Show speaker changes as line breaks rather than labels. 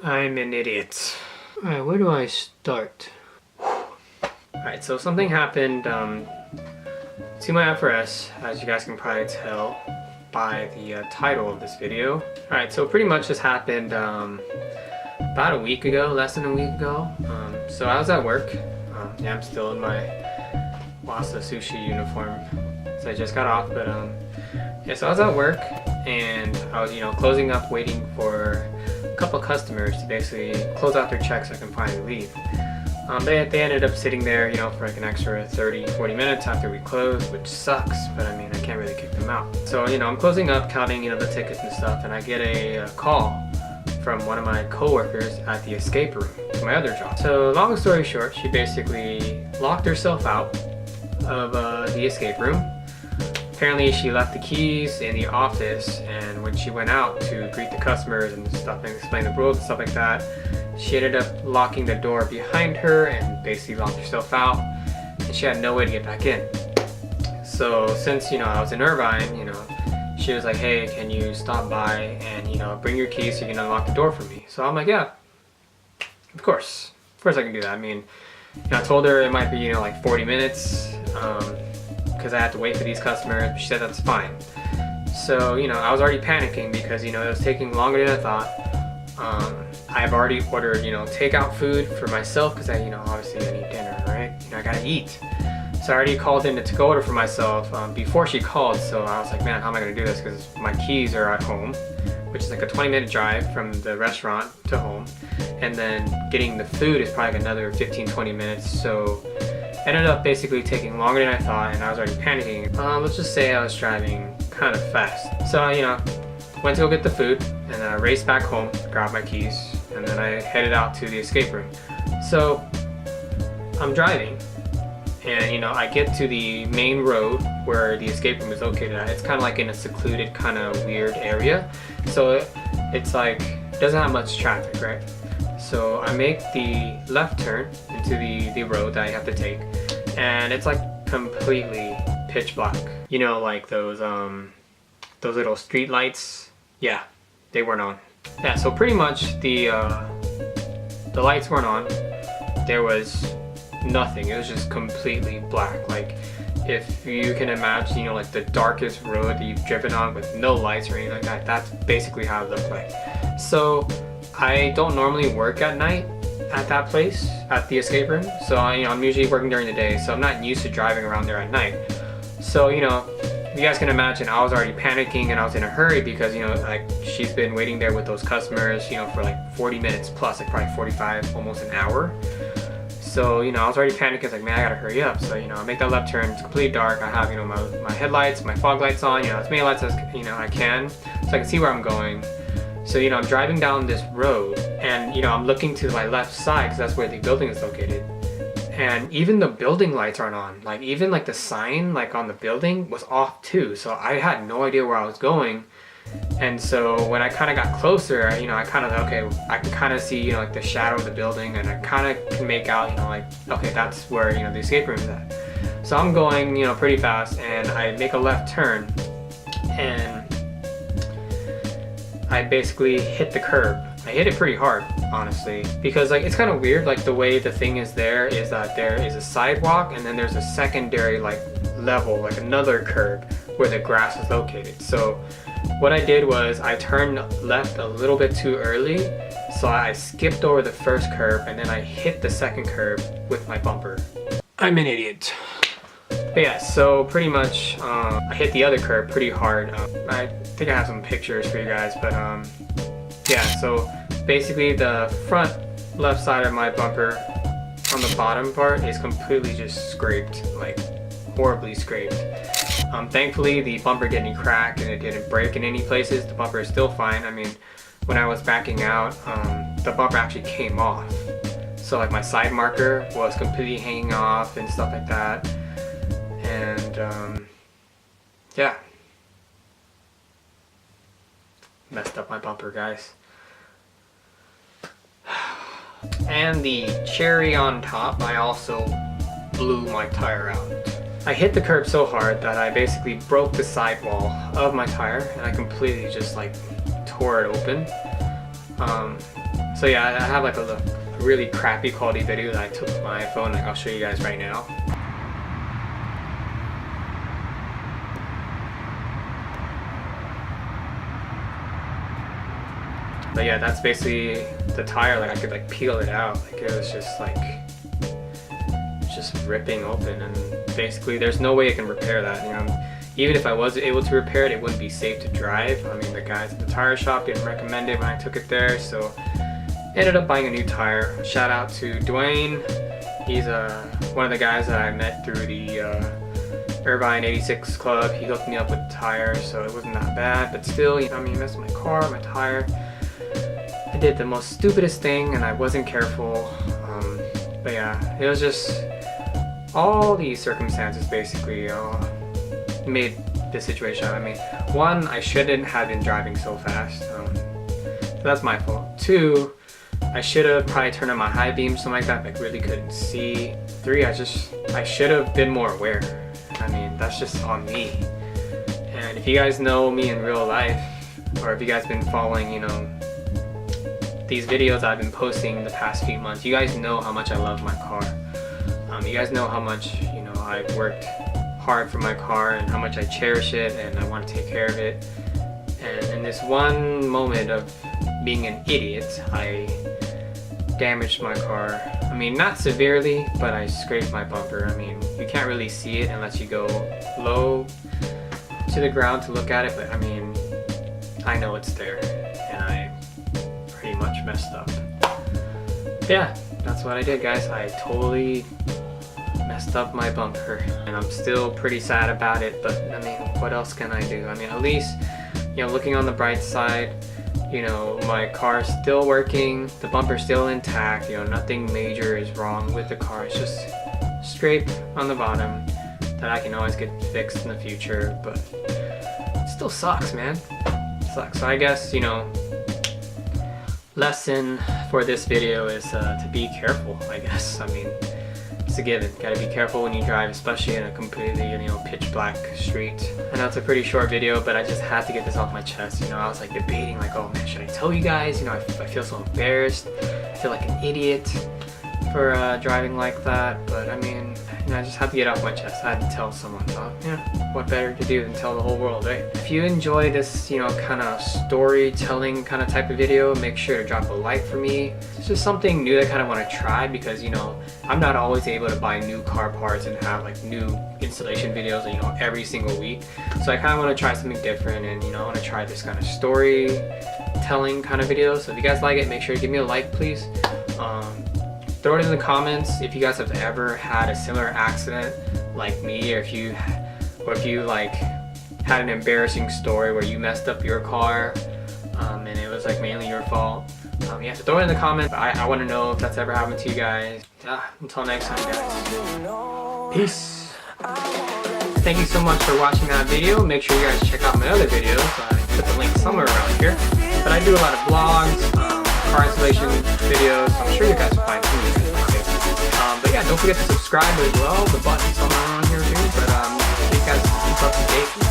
I'm an idiot. Alright, where do I start? Alright, so something happened to my FRS, as you guys can probably tell by the title of this video. Alright, so pretty much this happened about a week ago, less than a week ago. So I was at work. Yeah, I'm still in my Wasa Sushi uniform. So I just got off, but yeah, so I was at work and I was, closing up, waiting for a couple customers to basically close out their checks so I can finally leave. They ended up sitting there, for like an extra 30-40 minutes after we closed, which sucks, but I mean, I can't really kick them out. So, I'm closing up, counting, the tickets and stuff, and I get a call from one of my coworkers at the escape room to my other job. So, long story short, she basically locked herself out of the escape room. Apparently, she left the keys in the office, and when she went out to greet the customers and stuff and explain the rules and stuff like that, she ended up locking the door behind her and basically locked herself out, and she had no way to get back in. So since I was in Irvine, she was like, hey, can you stop by and bring your keys so you can unlock the door for me? So I'm like, yeah, of course I can do that. I mean, I told her it might be like 40 minutes because I had to wait for these customers, but she said that's fine. So I was already panicking because it was taking longer than I thought. I've already ordered, takeout food for myself because obviously I need dinner, right? I gotta eat. So I already called in a to-go order for myself before she called. So I was like, man, how am I gonna do this? Because my keys are at home, which is like a 20-minute drive from the restaurant to home. And then getting the food is probably like another 15-20 minutes. So it ended up basically taking longer than I thought, and I was already panicking. Let's just say I was driving kind of fast. So, went to go get the food, and I raced back home, grabbed my keys, and then I headed out to the escape room. So I'm driving, and I get to the main road where the escape room is located at. It's kind of like in a secluded, kind of weird area. So it's like, it doesn't have much traffic, right? So I make the left turn into the road that I have to take, and it's like completely pitch black. Like those little street lights. Yeah, they weren't on. Yeah, so pretty much the lights weren't on. There was nothing. It was just completely black. Like, if you can imagine, like the darkest road that you've driven on with no lights or anything like that, that's basically how it looked like. So I don't normally work at night at that place, at the escape room. So I'm usually working during the day, so I'm not used to driving around there at night. So you guys can imagine I was already panicking and I was in a hurry because like she's been waiting there with those customers for like 40 minutes plus, like probably 45, almost an hour. So I was already panicking. It's like, man, I gotta hurry up. So I make that left turn. It's completely dark. I have my headlights, my fog lights on, as many lights as I can, so I can see where I'm going. So I'm driving down this road, and I'm looking to my left side because that's where the building is located. And even the building lights aren't on. Like, even like the sign like on the building was off too. So I had no idea where I was going. And so when I kind of got closer, I kind of, okay, I can kind of see, like the shadow of the building, and I kind of can make out, like, okay, that's where, the escape room is at. So I'm going, pretty fast, and I make a left turn, and I basically hit the curb. I hit it pretty hard, honestly, because like it's kind of weird, like the way the thing is there is that there is a sidewalk and then there's a secondary like level, like another curb where the grass is located. So what I did was I turned left a little bit too early, so I skipped over the first curb and then I hit the second curb with my bumper. I'm an idiot. But yeah, so pretty much I hit the other curb pretty hard. I think I have some pictures for you guys, but yeah, so basically the front left side of my bumper on the bottom part is completely just scraped, like horribly scraped. Thankfully the bumper didn't crack and it didn't break in any places. The bumper is still fine. I mean, when I was backing out, the bumper actually came off. So like my side marker was completely hanging off and stuff like that. And yeah, messed up my bumper, guys. And the cherry on top, I also blew my tire out. I hit the curb so hard that I basically broke the sidewall of my tire, and I completely just like tore it open. So yeah, I have like a really crappy quality video that I took with my iPhone. Like, I'll show you guys right now. But yeah, that's basically the tire. Like, I could like peel it out. Like, it was just like ripping open, and basically there's no way I can repair that. You know, even if I was able to repair it, it wouldn't be safe to drive. I mean, the guys at the tire shop didn't recommend it when I took it there, so ended up buying a new tire. Shout out to Dwayne. He's one of the guys that I met through the Irvine 86 club. He hooked me up with the tire, so it wasn't that bad, but still, you know, I mean, messed with my car, my tire. I did the most stupidest thing, and I wasn't careful. But yeah, it was just all these circumstances basically made this situation. I mean, one, I shouldn't have been driving so fast. So that's my fault. Two, I should have probably turned on my high beam, something like that, but really couldn't see. Three, I should have been more aware. I mean, that's just on me. And if you guys know me in real life, or if you guys been following, you know, these videos I've been posting the past few months, you guys know how much I love my car. You guys know how much, you know, I've worked hard for my car and how much I cherish it and I want to take care of it. And in this one moment of being an idiot, I damaged my car. I mean, not severely, but I scraped my bumper. I mean, you can't really see it unless you go low to the ground to look at it, but I mean, I know it's there, and I pretty much messed up. Yeah, that's what I did, guys. I totally messed up my bumper, and I'm still pretty sad about it, but I mean, what else can I do? I mean, at least, you know, looking on the bright side, you know, my car's still working, the bumper's still intact, you know, nothing major is wrong with the car. It's just a scrape on the bottom that I can always get fixed in the future, but it still sucks, man. It sucks. So I guess, you know, lesson for this video is to be careful, I guess. I mean, it's a given. Gotta be careful when you drive, especially in a completely, you know, pitch black street. I know it's a pretty short video, but I just had to get this off my chest. You know, I was like debating, like, oh man, should I tell you guys? You know, I feel so embarrassed. I feel like an idiot for driving like that. But I mean, you know, I just had to get off my chest. I had to tell someone. So yeah, what better to do than tell the whole world, right? If you enjoy this, you know, kind of storytelling kind of type of video, make sure to drop a like for me. It's just something new that I kind of want to try, because, you know, I'm not always able to buy new car parts and have like new installation videos, you know, every single week. So I kind of want to try something different, and, you know, I want to try this kind of storytelling kind of video. So if you guys like it, make sure to give me a like, please. Throw it in the comments if you guys have ever had a similar accident like me, or if you like had an embarrassing story where you messed up your car and it was like mainly your fault. Yeah, so throw it in the comments. I want to know if that's ever happened to you guys. Until next time, guys. Peace. Thank you so much for watching that video. Make sure you guys check out my other videos. I put the link somewhere around here. But I do a lot of vlogs, car installation videos. I'm sure you guys will find some of these. But yeah, don't forget to subscribe as well. The button's somewhere around here too. But you guys keep up to date.